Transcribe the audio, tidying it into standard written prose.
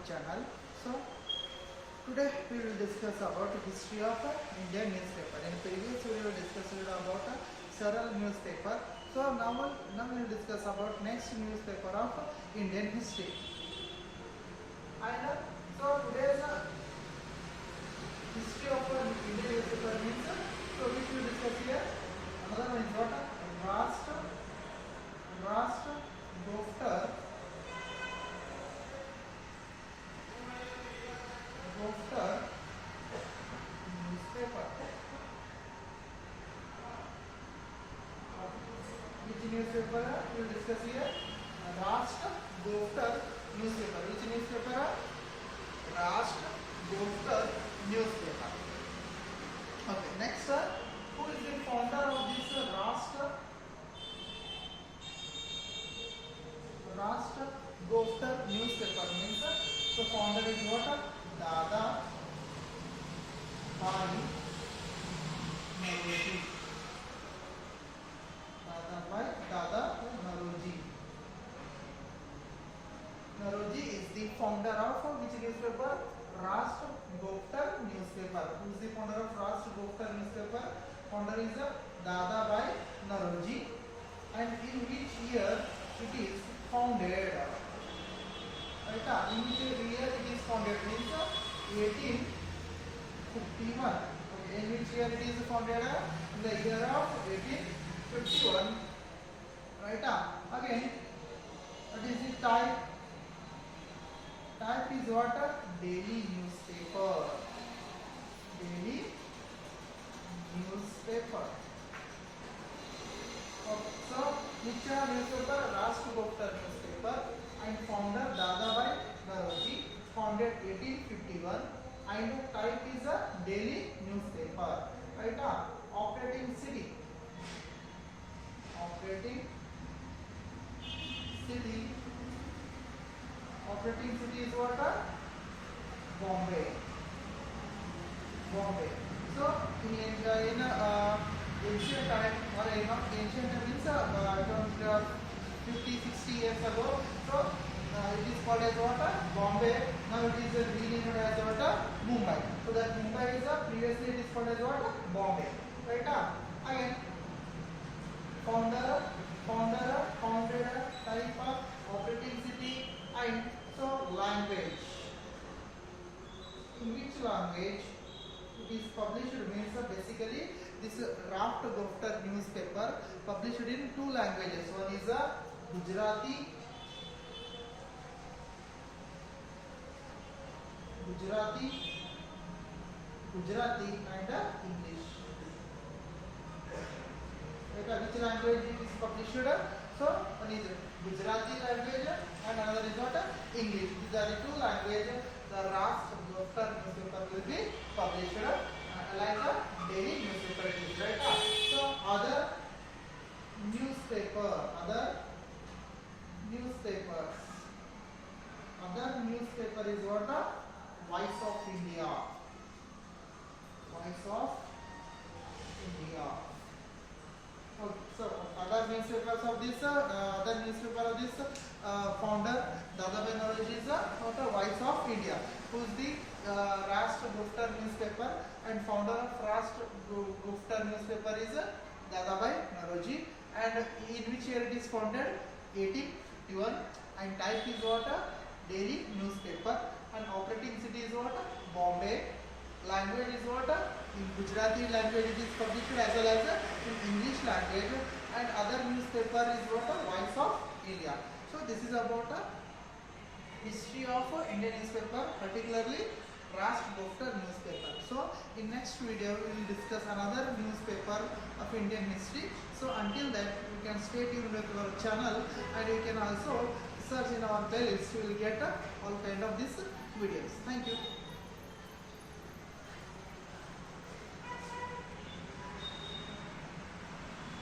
channel. So today we will discuss about history of Indian newspaper. In previous video we discussed about several newspaper. So now we will discuss about next newspaper of Indian history. And so today's history of Indian newspaper means so which we will discuss here. Another one is what Rashtra Goftar newspaper. Which newspaper we will discuss here? Rashtra Goftar newspaper. Which newspaper? Rashtra Goftar newspaper. Okay, next who is the founder of this Rashtra Goftar newspaper means so founder is what? Dada Bhai Naroji. Dada Naroji. Naroji is the founder of which newspaper? Rashtra Goftar newspaper. Who is the founder of Rashtra Goftar newspaper? Founder is Dada Bhai Naroji. And in which year it is founded? Right? In which year it is founded? Means 1851. Okay. In which year it is founded? In the year of 1851. Right? Again, what is the type? Type is what? Daily newspaper. Daily newspaper. Okay. So, which newspaper? Rashtra Goftar newspaper. And founder Dadabhai Naroji. Founded 1851. And type is a daily newspaper. Right? Operating city. Operating city is what? Bombay. So in ancient time or ancient means around 50-60 years ago, so it is called as what? Bombay. Now it is renamed as what? Mumbai. So that Mumbai is previously it is called as what? Bombay. Right? Again, founded, type of operating city, and so language. In which language it is published means basically this Rashtra Goftar newspaper published in two languages. One is Gujarati and English. Which language it is published? So one is Gujarati language and another is what? English. These are the two languages the Rashtra Goftar newspaper will be published like a daily newspaper. Right? So other newspaper is what? Voice of India. Okay, so other newspapers of this founder Dadabhai Naroji is what? Voice of India. Who is the Rashtra Goftar newspaper and founder of Rashtra Goftar newspaper is Dadabhai Naroji. And in which year it is founded? 1851. And type is what? Daily newspaper. And operating city is what? Bombay. Language is what? In Gujarati language it is published as well as in English language. And other newspaper is what? Voice of India. So this is about history of Indian newspaper, particularly Rashtra Goftar newspaper. So in next video we will discuss another newspaper of Indian history. So until that you can stay tuned with our channel and you can also search in our playlist. You will get all kind of these videos. Thank you.